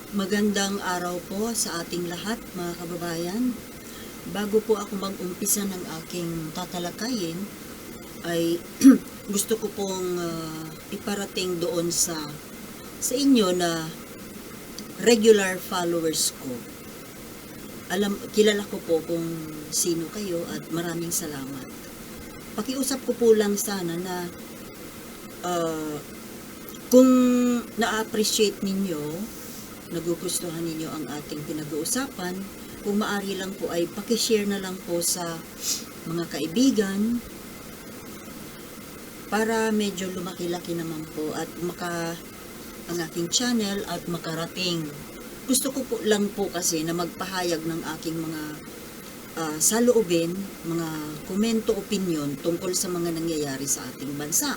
Magandang araw po sa ating lahat, mga kababayan. Bago po ako mag-umpisa ng aking tatalakayin, ay gusto ko pong iparating doon sa inyo na regular followers ko. Kilala ko po kung sino kayo at maraming salamat. Pakiusap ko po lang sana na kung na-appreciate ninyo, nagugustuhan ninyo ang ating pinag-uusapan, kung maaari lang po ay pakishare na lang po sa mga kaibigan para medyo lumaki-laki naman po at ang aking channel at makarating. Gusto ko po lang po kasi na magpahayag ng aking mga saloobin, mga komento, opinion tungkol sa mga nangyayari sa ating bansa.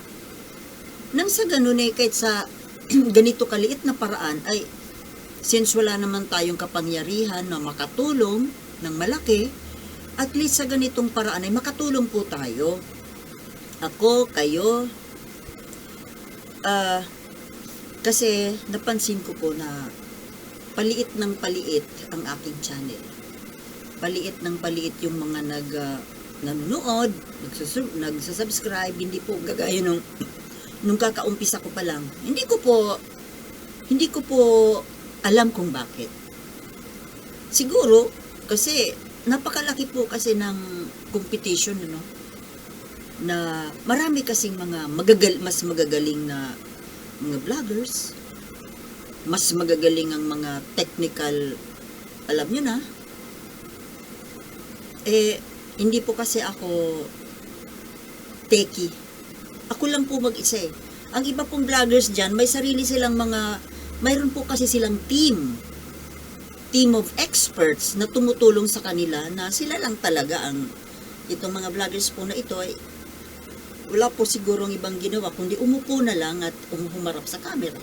Nang sa ganun kahit sa ganito kaliit na paraan ay since wala naman tayong kapangyarihan na makatulong ng malaki, at least sa ganitong paraan ay makatulong po tayo. Ako, kayo, kasi napansin ko po na paliit ng paliit ang aking channel. Paliit ng paliit yung mga nanonood, nagsasubscribe, hindi po gagaya nung kakaumpisa ko pa lang. Hindi ko po alam kung bakit. Siguro, kasi napakalaki po kasi ng competition, na marami kasing mga mas magagaling na mga vloggers, mas magagaling ang mga technical, alam nyo na. Hindi po kasi ako techie. Ako lang po mag-isa eh. Ang iba pong vloggers dyan, may sarili silang mayroon po kasi silang team of experts na tumutulong sa kanila na sila lang talaga itong mga vloggers po na ito ay wala po sigurong ibang ginawa kundi umupo na lang at humarap sa camera.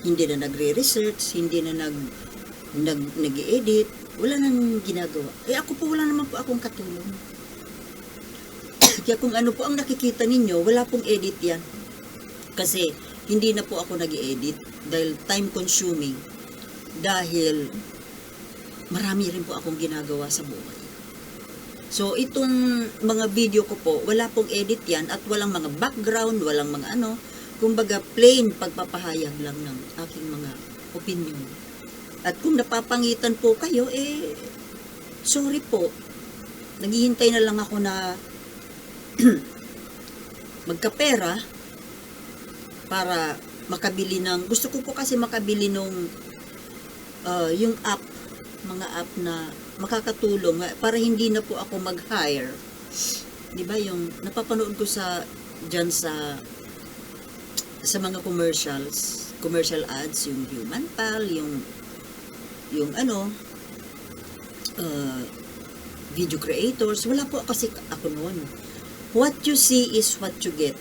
Hindi na nagre-research, hindi na nag-edit, wala nang ginagawa. Ako po wala naman po akong katulong. Kaya kung ano po ang nakikita ninyo, wala pong edit yan. Kasi hindi na po ako nag-edit dahil time consuming. Dahil marami rin po akong ginagawa sa buhay. So itong mga video ko po, wala pong edit yan at walang mga background, walang mga kumbaga plain pagpapahayag lang ng aking mga opinion. At kung napapangitan po kayo, sorry po. Naghihintay na lang ako na magkapera para makabili gusto ko po kasi makabili yung mga app na makakatulong para hindi na po ako mag-hire. 'Di ba yung napapanood ko diyan sa mga commercial ads, yung Human Pal, yung video creators, wala po kasi ako noon. What you see is what you get.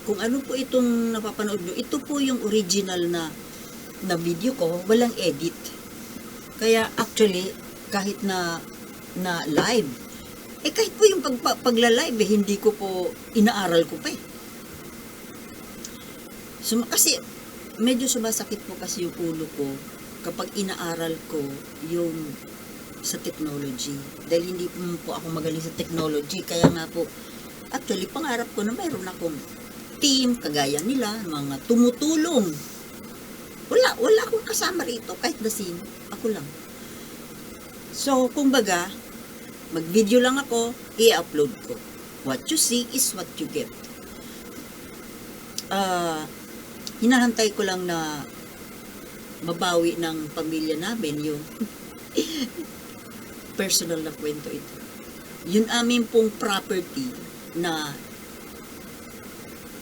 Kung ano po itong napapanood nyo, ito po yung original na video ko, walang edit. Kaya actually, kahit na live, kahit po yung pagla-live, hindi ko po, inaaral ko pa kasi, medyo sumasakit po kasi yung ulo ko kapag inaaral ko yung sa technology. Dahil hindi po ako magaling sa technology, kaya nga po, actually, pangarap ko na mayroon akong team, kagaya nila, mga tumutulong. Wala akong kasama rito, kahit na sino. Ako lang. So, kumbaga, mag-video lang ako, i-upload ko. What you see is what you get. Hinahantay ko lang na mabawi ng pamilya namin yung personal na kwento ito. Yun amin pong property na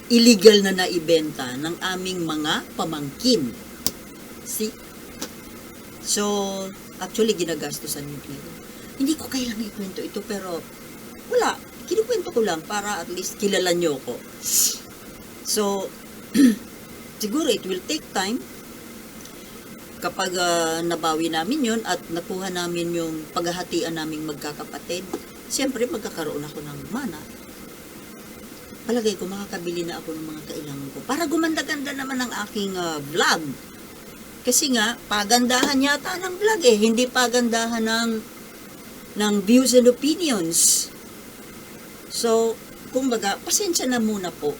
illegal na naibenta ng aming mga pamangkin. See? So, actually, ginagastosan yung klaro. Hindi ko kailangan ikwento ito, pero wala. Kinukwento ko lang para at least kilala nyo ko. So, siguro it will take time kapag nabawi namin yun at nakuha namin yung paghahatian naming magkakapatid. Siyempre, magkakaroon ako ng mana. Palagay ko, makakabili na ako ng mga kailangan ko. Para gumanda-ganda naman ang aking vlog. Kasi nga, pagandahan yata ng vlog eh, hindi pagandahan ng views and opinions. So, kumbaga, pasensya na muna po.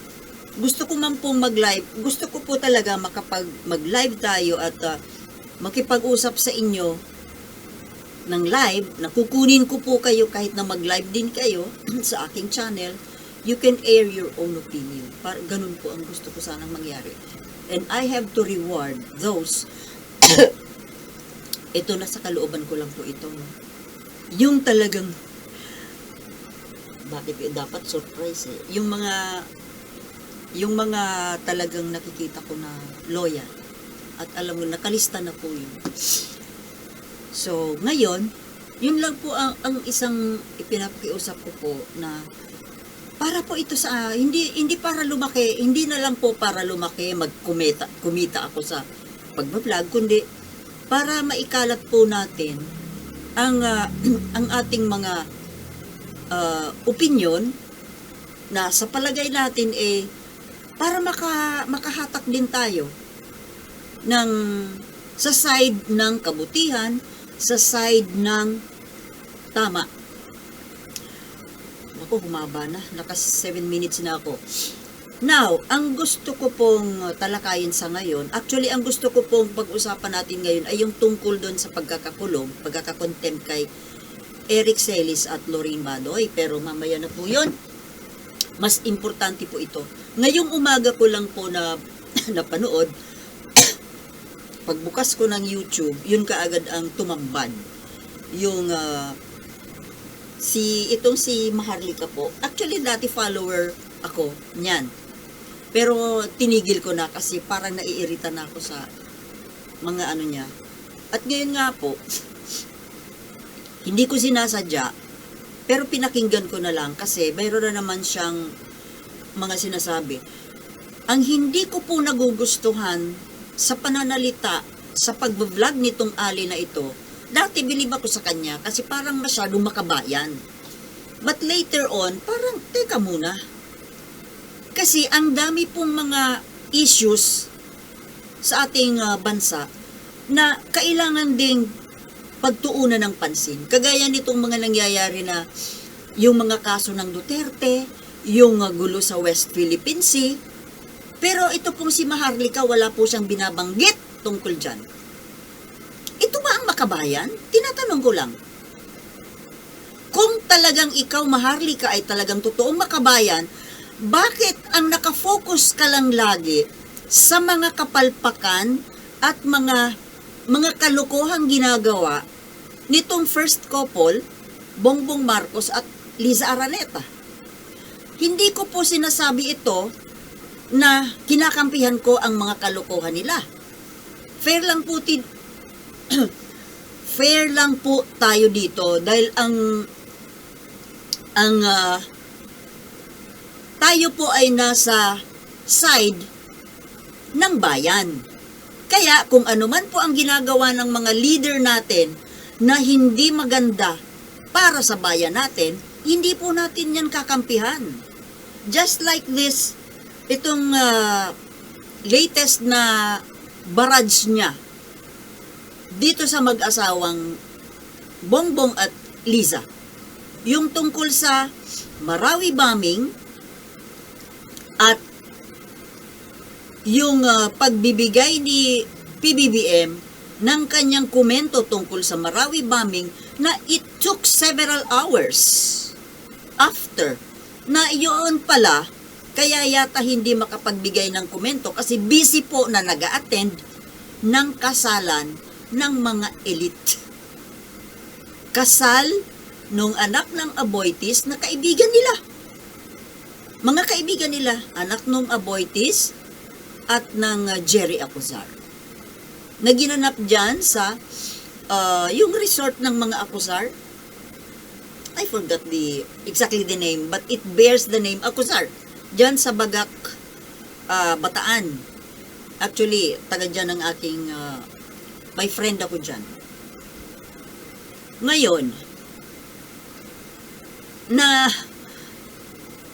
Gusto ko man po mag-live, gusto ko po talaga mag-live tayo at makipag-usap sa inyo ng live, na kukunin ko po kayo kahit na mag-live din kayo sa aking channel. You can air your own opinion. Ganun po ang gusto ko sanang mangyari. And I have to reward those. Ito, nasa kalooban ko lang po ito. Yung talagang, bakit dapat surprise eh? Yung mga talagang nakikita ko na loyal. At alam mo, nakalista na po yun. So, ngayon, yun lang po ang isang ipinapakiusap ko po na para po ito sa, hindi para lumaki, hindi na lang po para lumaki, kumita ako sa pagbablog, kundi para maikalat po natin ang ating mga opinion na sa palagay natin para makahatak din tayo ng sa side ng kabutihan, sa side ng tama. Ako, humaba na. Naka 7 minutes na ako. Now, ang gusto ko pong talakayin sa ngayon, actually, ang gusto ko pong pag-usapan natin ngayon ay yung tungkol doon sa pagkakakontempt kay Eric Celis at Lorraine Badoy. Pero mamaya na po yun. Mas importante po ito. Ngayong umaga ko lang po na napanood, pagbukas ko ng YouTube, yun kaagad ang tumambad. Yung si Maharlika po. Actually, dati follower ako niyan. Pero tinigil ko na kasi parang naiirita na ako sa mga ano niya. At ngayon nga po, hindi ko sinasadya, pero pinakinggan ko na lang kasi mayroon na naman siyang mga sinasabi. Ang hindi ko po nagugustuhan sa pananalita, sa pag-vlog nitong Ali na ito, dati bilib ako sa kanya kasi parang masyadong makabayan. But later on, parang, teka muna. Kasi ang dami pong mga issues sa ating bansa na kailangan ding pagtuunan ng pansin. Kagaya nitong mga nangyayari na yung mga kaso ng Duterte, yung gulo sa West Philippine Sea. Pero ito pong si Maharlika, wala po siyang binabanggit tungkol dyan. Ito ba ang makabayan? Tinatanong ko lang. Kung talagang ikaw, Maharlika, ay talagang totoong makabayan, bakit ang nakafocus ka lang lagi sa mga kapalpakan at mga kalokohang ginagawa nitong first couple, Bongbong Marcos at Liza Araneta? Hindi ko po sinasabi ito na kinakampihan ko ang mga kalokohan nila. Fair lang po tayo dito dahil tayo po ay nasa side ng bayan. Kaya kung ano man po ang ginagawa ng mga leader natin na hindi maganda para sa bayan natin, hindi po natin yan kakampihan. Just like this, itong latest na barrage niya dito sa mag-asawang Bongbong at Liza. Yung tungkol sa Marawi bombing at yung pagbibigay ni PBBM ng kanyang komento tungkol sa Marawi bombing na it took several hours after na yun pala. Kaya yata hindi makapagbigay ng komento kasi busy po na nag-a-attend ng kasalan ng mga elite. Kasal nung anak ng Aboitiz na kaibigan nila. Mga kaibigan nila, anak nung Aboitiz at ng Jerry Acuzar. Naginanap dyan sa yung resort ng mga Acuzar. I forgot exactly the name, but it bears the name Acuzar. Diyan sa Bagak, Bataan. Actually, taga dyan ng aking, my friend ako dyan. Ngayon, na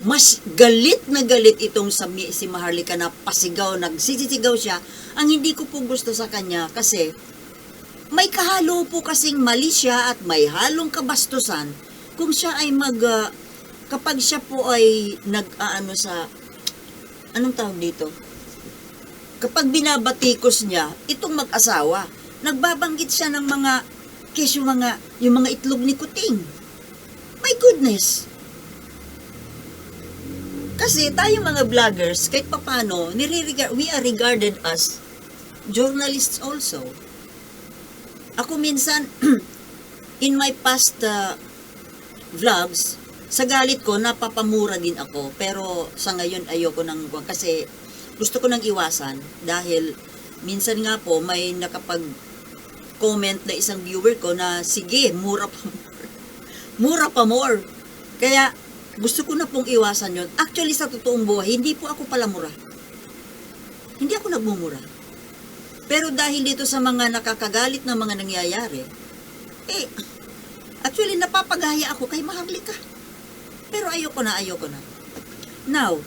mas galit na galit itong si Maharlika na pasigaw, nagsisisigaw siya. Ang hindi ko po gusto sa kanya kasi may kahalo po kasing mali siya at may halong kabastusan kung siya ay kapag siya po ay anong tawag dito? Kapag binabatikos niya, itong mag-asawa, nagbabanggit siya ng yung mga itlog ni Kuting. My goodness! Kasi tayong mga vloggers, kahit papano, we are regarded as journalists also. Ako minsan, in my past vlogs, sa galit ko, napapamura din ako. Pero sa ngayon, ayoko nang, kasi gusto ko nang iwasan. Dahil, minsan nga po, may nakapag-comment na isang viewer ko na, sige, mura pa more. Mura pa more. Kaya, gusto ko na pong iwasan yon. Actually, sa totoong buhay, hindi po ako pala mura. Hindi ako nagmumura. Pero dahil dito sa mga nakakagalit na mga nangyayari, actually, napapagaya ako kay Maharlika. Pero ayoko na. Now,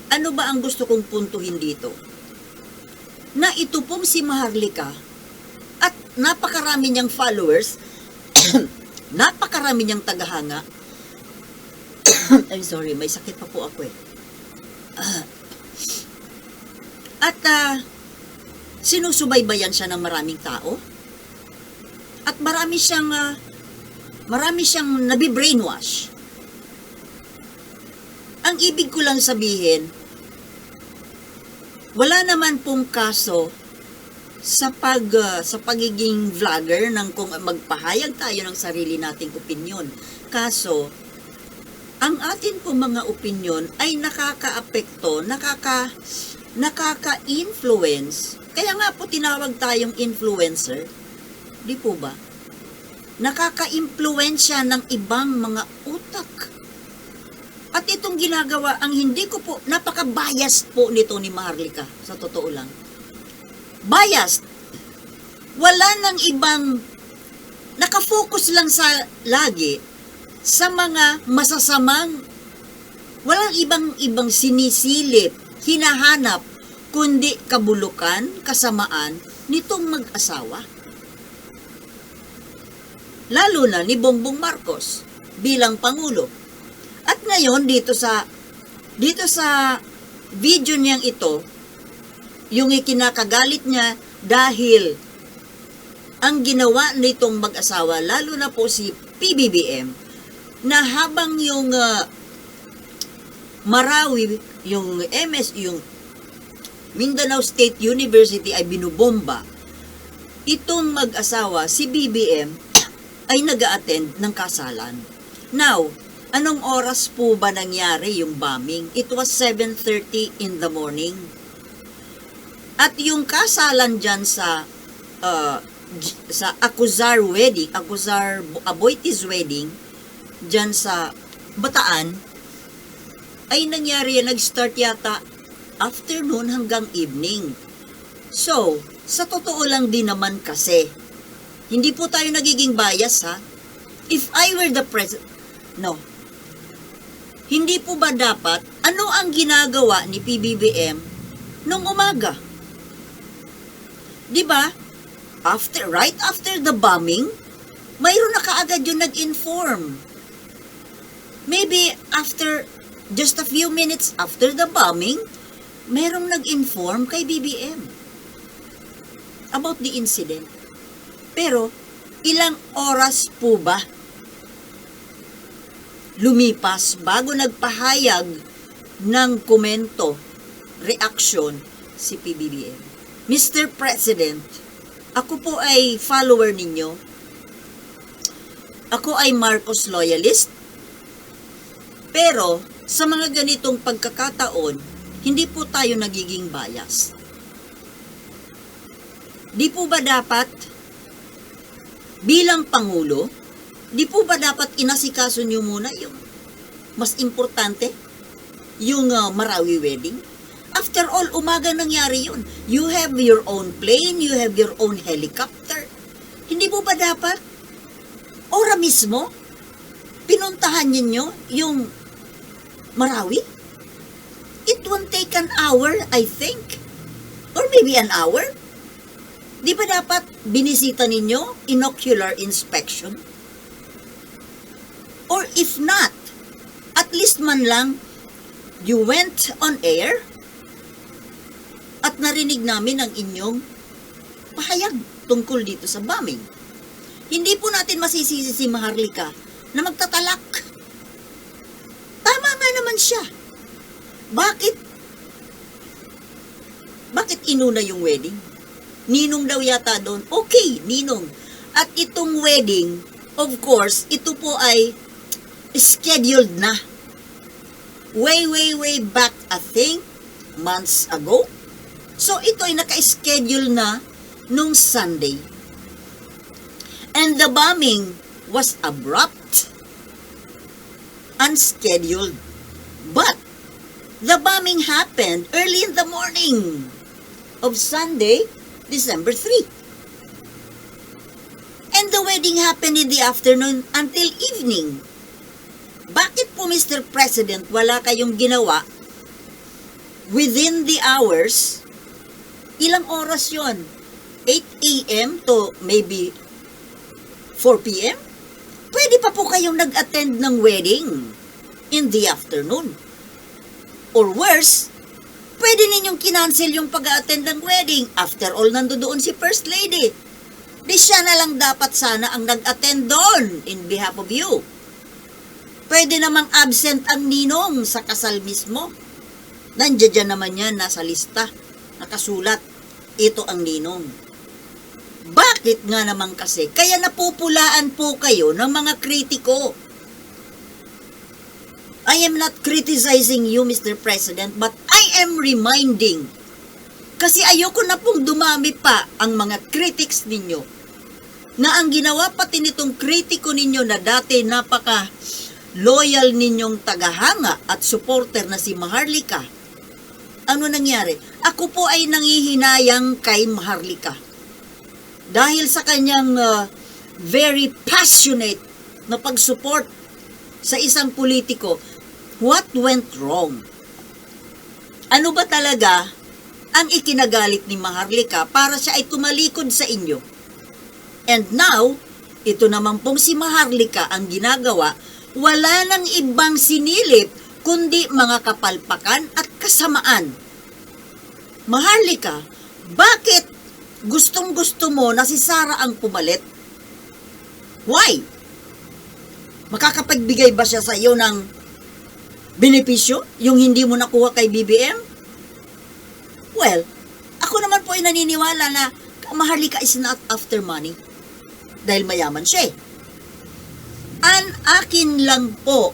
ano ba ang gusto kong puntuhin dito? Na ito pong si Maharlika at napakarami niyang followers, napakarami niyang tagahanga. I'm sorry, may sakit pa po ako sinusubaybayan siya ng maraming tao. At marami siyang nabibrainwash. Ang ibig ko lang sabihin, wala naman pong kaso sa pagiging vlogger ng kung magpahayag tayo ng sarili nating opinyon. Kaso, ang atin pong mga opinyon ay nakaka-apekto, nakaka-influence. Kaya nga po tinawag tayong influencer. Di po ba? Nakaka-impluensya ng ibang mga utak. At itong ginagawa, ang hindi ko po, napaka-biased po nito ni Maharlika, sa totoo lang. Biased. Wala nang ibang, nakafocus lang lagi sa mga masasamang, walang ibang sinisilip, hinahanap, kundi kabulukan, kasamaan nitong mag-asawa. Lalo na ni Bongbong Marcos bilang Pangulo. At ngayon, dito sa video niyang ito, yung ikinakagalit niya dahil ang ginawa nitong mag-asawa, lalo na po si PBBM, na habang yung Marawi, yung yung Mindanao State University ay binubomba, itong mag-asawa, si BBM, ay nag-a-attend ng kasalan. Now, anong oras po ba nangyari yung bombing? It was 7:30 in the morning. At yung kasalan dyan sa Acuzar wedding, Acuzar Aboitiz wedding, dyan sa Bataan, ay nangyari yan, nag-start yata afternoon hanggang evening. So, sa totoo lang din naman kasi, hindi po tayo nagiging bias ha. If I were the president, no. Hindi po ba dapat, ano ang ginagawa ni PBBM nung umaga? Diba? Right after the bombing, mayroon na kaagad yung nag-inform. Maybe after, just a few minutes after the bombing, merong nag-inform kay BBM about the incident. Pero, ilang oras po ba lumipas bago nagpahayag ng komento, reaksyon si PBBM? Mr. President, ako po ay follower ninyo. Ako ay Marcos loyalist. Pero, sa mga ganitong pagkakataon, hindi po tayo nagiging bias. Di po ba dapat, bilang Pangulo, di po ba dapat inasikaso nyo muna yung mas importante, yung Marawi wedding? After all, umaga nangyari yun. You have your own plane, you have your own helicopter. Hindi po ba dapat, ora mismo, pinuntahan ninyo yung Marawi? It won't take an hour, I think. Or maybe an hour. Di ba dapat binisita ninyo inocular inspection? Or if not, at least man lang, you went on air at narinig namin ang inyong pahayag tungkol dito sa bombing. Hindi po natin masisisi si Maharlika na magtatalak. Tama nga naman siya. Bakit inuna yung wedding? Ninong daw yata doon. Okay, ninong. At itong wedding, of course, ito po ay scheduled na. Way back, I think, months ago. So, ito ay naka-schedule na nung Sunday. And the bombing was abrupt, unscheduled. But, the bombing happened early in the morning of Sunday, December 3. And the wedding happened in the afternoon until evening. Bakit po, Mr. President, wala kayong ginawa within the hours? Ilang oras yon? 8 a.m. to maybe 4 p.m.? Pwede pa po kayong nag-attend ng wedding in the afternoon. Or worse, pwede ninyong kinancel yung pag-attend ng wedding. After all, nandoon si First Lady. Di siya na lang dapat sana ang nag-attend doon in behalf of you. Pwede namang absent ang ninong sa kasal mismo. Nandiyan naman yan, nasa lista. Nakasulat, ito ang ninong. Bakit nga naman kasi? Kaya napupulaan po kayo ng mga kritiko. I am not criticizing you, Mr. President, but I am reminding. Kasi ayoko na pong dumami pa ang mga critics ninyo na ang ginawa pati nitong kritiko ninyo na dati napaka-loyal ninyong tagahanga at supporter na si Maharlika. Ano nangyari? Ako po ay nanghihinayang kay Maharlika. Dahil sa kanyang very passionate na pag-support sa isang politiko, what went wrong? Ano ba talaga ang ikinagalit ni Maharlika para siya ay tumalikod sa inyo? And now, ito naman pong si Maharlika ang ginagawa, wala nang ibang sinilip kundi mga kapalpakan at kasamaan. Maharlika, bakit gustong-gusto mo na si Sara ang pumalit? Why? Makakapagbigay ba siya sa iyo ng benepisyo, yung hindi mo nakuha kay BBM? Well, ako naman po ay naniniwala na Maharlika is not after money. Dahil mayaman siya. Ang akin lang po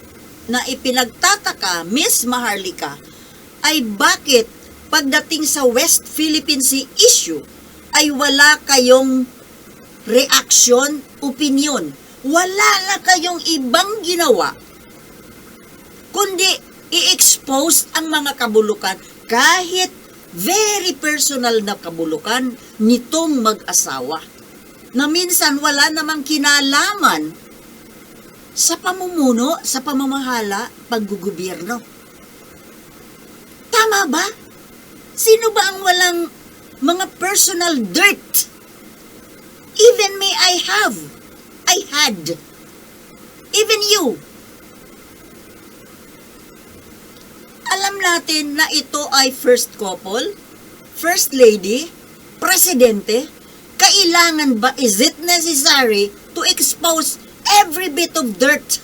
na ipinagtataka, Miss Maharlika, ay bakit pagdating sa West Philippine Sea issue, ay wala kayong reaction, opinion. Wala na kayong ibang ginawa kundi i-expose ang mga kabulukan, kahit very personal na kabulukan nitong mag-asawa na minsan wala namang kinalaman sa pamumuno, sa pamamahala, paggugobyerno. Tama ba? Sino ba ang walang mga personal dirt? Even me, I had. Even you. Alam natin na ito ay first couple, first lady, presidente. Kailangan ba, is it necessary to expose every bit of dirt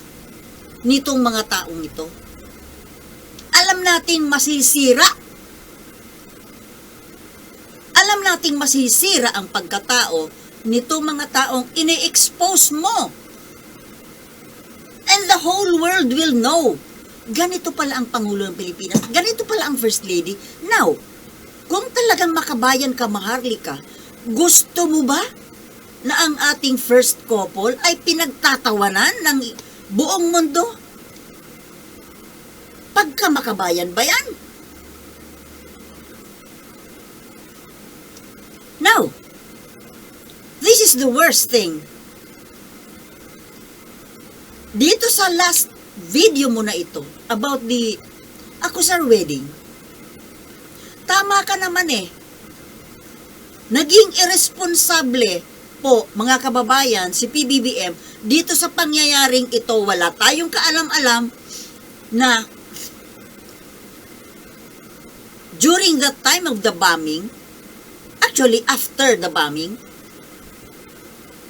nitong mga taong ito? Alam nating masisira. Alam nating masisira ang pagkatao nitong mga taong ini-expose mo. And the whole world will know. Ganito pala ang Pangulo ng Pilipinas. Ganito pala ang First Lady. Now, kung talagang makabayan ka, Maharlika, gusto mo ba na ang ating first couple ay pinagtatawanan ng buong mundo? Pagka makabayan ba yan? Now, this is the worst thing. Dito sa last video mo na ito about the Ako sa wedding, tama ka naman eh. Naging irresponsable po, mga kababayan, si PBBM, dito sa pangyayaring ito, wala tayong kaalam-alam na during the time of the bombing, actually after the bombing,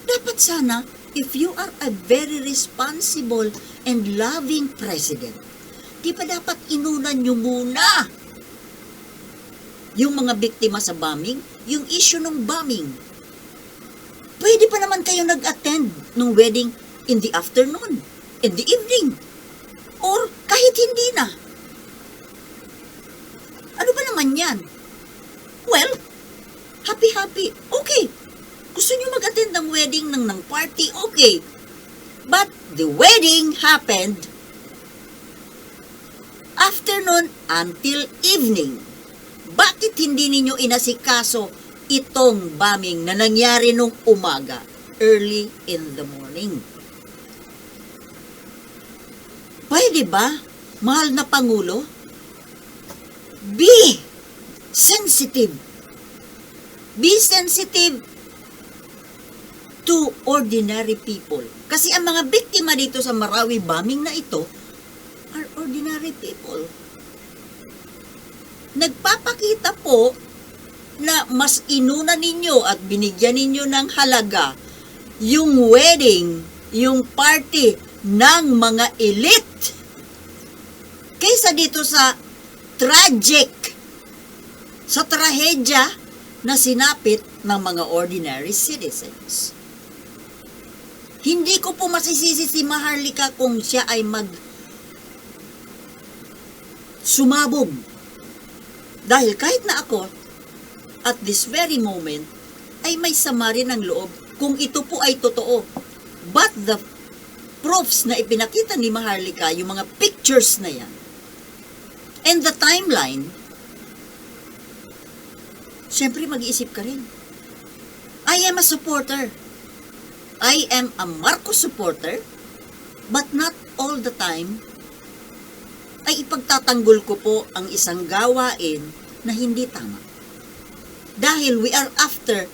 dapat sana, if you are a very responsible and loving president, di ba dapat inunan nyo muna yung mga biktima sa bombing, yung issue ng bombing. Pwede pa naman kayo nag-attend ng wedding in the afternoon, in the evening, or kahit hindi na. Ano ba naman yan? Well, happy-happy, okay. Gusto nyo mag-attend ng wedding ng party, okay. But the wedding happened afternoon until evening. Bakit hindi ninyo inasikaso itong bombing na nangyari nung umaga, early in the morning? Pwede ba, mahal na Pangulo? Be sensitive. Be sensitive to ordinary people. Kasi ang mga biktima dito sa Marawi bombing na ito are ordinary people. Nagpapakita po na mas inuna ninyo at binigyan ninyo ng halaga yung wedding, yung party ng mga elite kaysa dito sa trahedya na sinapit ng mga ordinary citizens. Hindi ko po masisisi si Maharlika kung siya ay sumabog. Dahil kahit na ako, at this very moment, ay may sama rin ng loob kung ito po ay totoo. But the proofs na ipinakita ni Maharlika, yung mga pictures na yan, and the timeline, syempre mag-iisip ka rin. I am a supporter. I am a Marcos supporter, but not all the time ay ipagtatanggol ko po ang isang gawain na hindi tama. Dahil we are after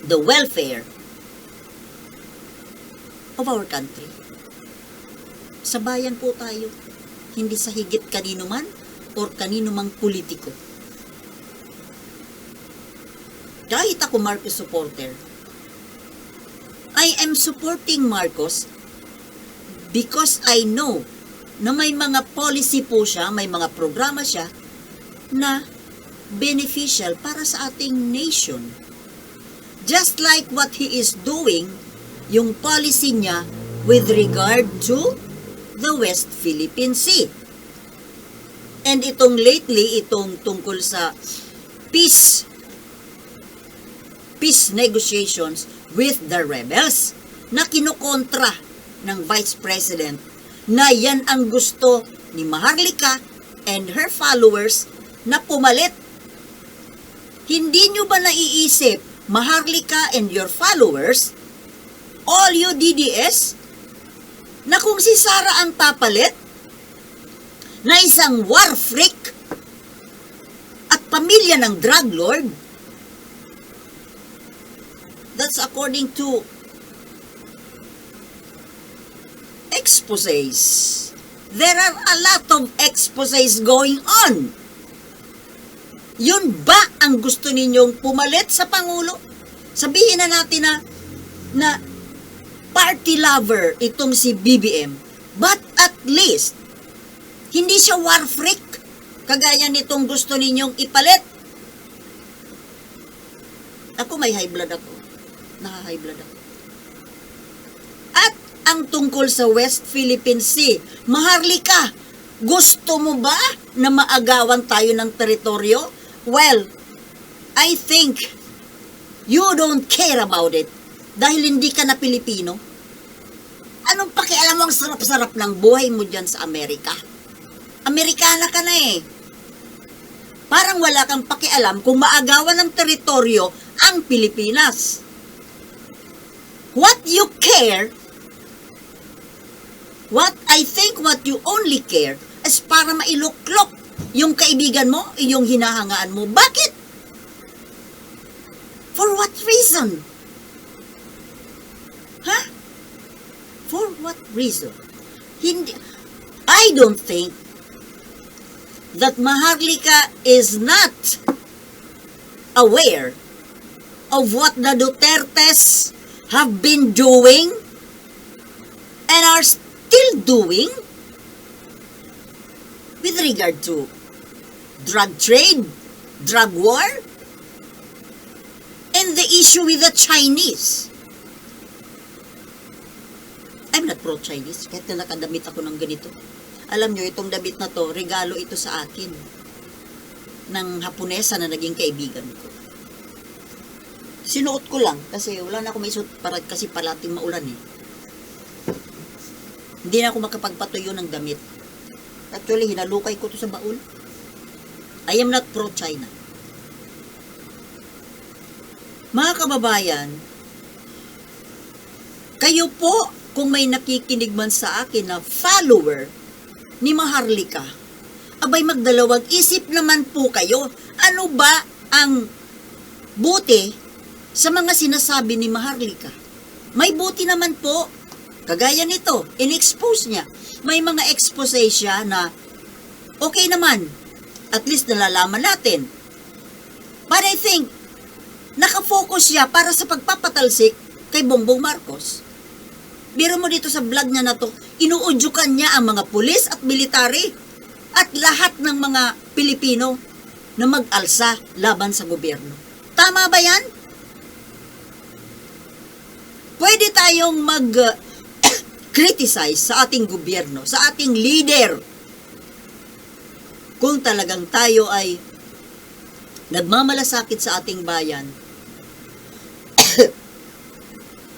the welfare of our country. Sa bayan po tayo, hindi sa higit kanino man or kanino mang politiko. Kahit ako Marcos supporter, I am supporting Marcos because I know na may mga policy po siya, may mga programa siya na beneficial para sa ating nation. Just like what he is doing, yung policy niya with regard to the West Philippine Sea. And itong lately, itong tungkol sa peace negotiations with the rebels na kinukontra ng Vice President na yan ang gusto ni Maharlika and her followers na pumalit. Hindi nyo ba naiisip, Maharlika and your followers, all you DDS, na kung si Sara ang papalit, na isang war freak at pamilya ng drug lord, that's according to exposés. There are a lot of exposés going on. Yun ba ang gusto ninyong pumalit sa Pangulo? Sabihin na natin na party lover itong si BBM. But at least, hindi siya war freak. Kagaya nitong gusto ninyong ipalit. Ako may high blood ako. Naka-high blood ako. At ang tungkol sa West Philippine Sea, Maharlika, gusto mo ba na maagawan tayo ng teritoryo? Well, I think you don't care about it dahil hindi ka na Pilipino. Anong pakialam mo ang sarap-sarap ng buhay mo dyan sa Amerika? Amerikana ka na eh. Parang wala kang pakialam kung maagawan ng teritoryo ang Pilipinas. What you care, what you only care as para mailuklok yung kaibigan mo, yung hinahangaan mo. Bakit? For what reason? Ha? For what reason? Hindi, I don't think that Maharlika is not aware of what the Dutertes have been doing and are still doing with regard to drug trade, drug war, and the issue with the Chinese. I'm not pro-Chinese, kahit na nakadamit ako ng ganito. Alam nyo, itong damit na to, regalo ito sa akin ng Haponesa na naging kaibigan ko. Sinuot ko lang, kasi wala na ako maisuot kasi palating maulan eh. Hindi na ako makapagpatuyo ng damit. Actually, hinalukay ko to sa baul. I am not pro-China. Mga kababayan, kayo po, kung may nakikinig man sa akin na follower ni Maharlika, abay magdalawang isip naman po kayo. Ano ba ang buti sa mga sinasabi ni Maharlika? May buti naman po. Kagaya nito, in-expose niya. May mga expose siya na okay naman. At least nalalaman natin. But I think, nakafocus siya para sa pagpapatalsik kay Bongbong Marcos. Biro mo dito sa vlog niya na to, inuudyukan niya ang mga pulis at military at lahat ng mga Pilipino na mag-alsa laban sa gobyerno. Tama ba yan? Pwede tayong mag-criticize sa ating gobyerno, sa ating leader, kung talagang tayo ay nagmamalasakit sa ating bayan.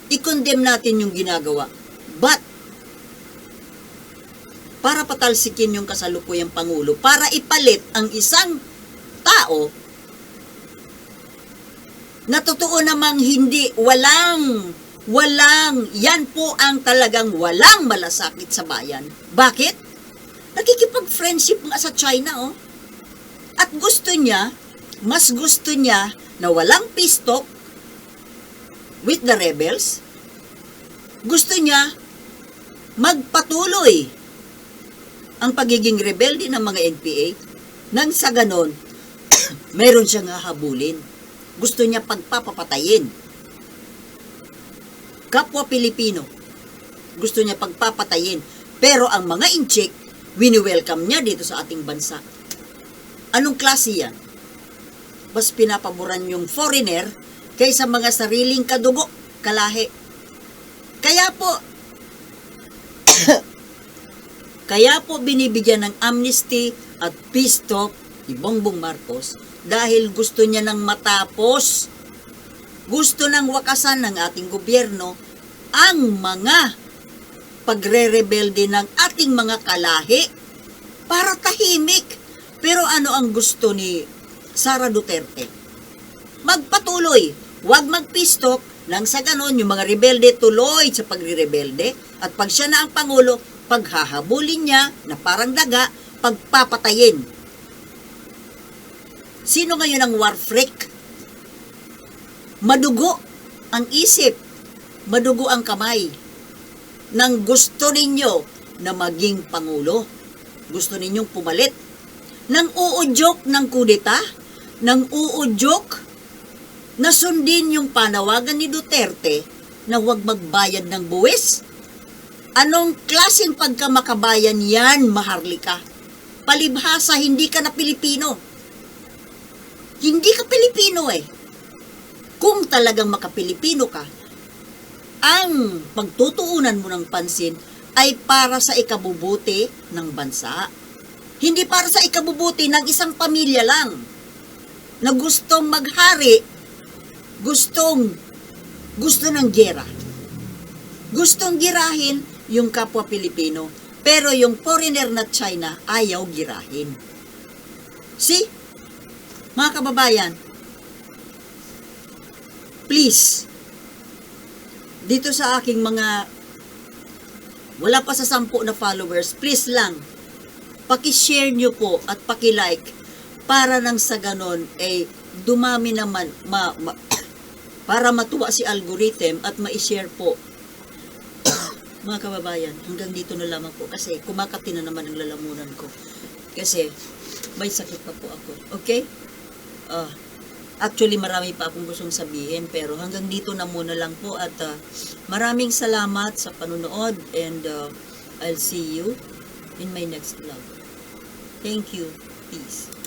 I-condemn natin yung ginagawa. But, para patalsikin yung kasalukuyang Pangulo, para ipalit ang isang tao na totoo namang hindi, yan po ang talagang walang malasakit sa bayan. Bakit? Nakikipag-friendship nga sa China, oh. At mas gusto niya na walang peace talk with the rebels. Gusto niya magpatuloy ang pagiging rebelde ng mga NPA nang sa ganon, meron siyang hahabulin. Gusto niya pagpapatayin. Kapwa Pilipino, gusto niya pagpapatayin. Pero ang mga inchik, wini-welcome niya dito sa ating bansa. Anong klase yan? Mas pinapaboran yung foreigner kaysa mga sariling kadugo, kalahi. Kaya po binibigyan ng amnesty at peace talk ni Bongbong Marcos dahil gusto niya nang matapos, gusto nang wakasan ng ating gobyerno ang mga pagre-rebelde ng ating mga kalahi para tahimik. Pero ano ang gusto ni Sara Duterte? Magpatuloy. Huwag mag-peace talk nang sa ganon yung mga rebelde tuloy sa pagre-rebelde at pag siya na ang Pangulo, paghahabulin niya na parang daga, pagpapatayin. Sino ngayon ang war freak? Madugo ang isip, madugo ang kamay nang gusto ninyo na maging Pangulo. Gusto ninyong pumalit. Nang uudyok ng kudeta, nang uudyok na sundin yung panawagan ni Duterte na huwag magbayad ng buwis. Anong klaseng pagkamakabayan yan, Maharlika? Palibhasa, hindi ka na Pilipino. Hindi ka Pilipino eh. Kung talagang makapilipino ka, ang pagtutuunan mo ng pansin ay para sa ikabubuti ng bansa. Hindi para sa ikabubuti ng isang pamilya lang na gustong maghari, gusto ng gera. Gustong girahin yung kapwa Pilipino, pero yung foreigner na China ayaw girahin. See? Mga kababayan, please, dito sa aking mga wala pa sa 10 na followers, please lang, paki-share nyo po at paki-like para nang sa ganon ay dumami naman para matuwa si algorithm at ma-share po. Mga kababayan, hanggang dito na lamang po kasi kumakati na naman ang lalamunan ko. Kasi may sakit pa po ako. Okay? Actually, marami pa akong gustong sabihin pero hanggang dito na muna lang po at maraming salamat sa panunood and I'll see you in my next vlog. Thank you. Peace.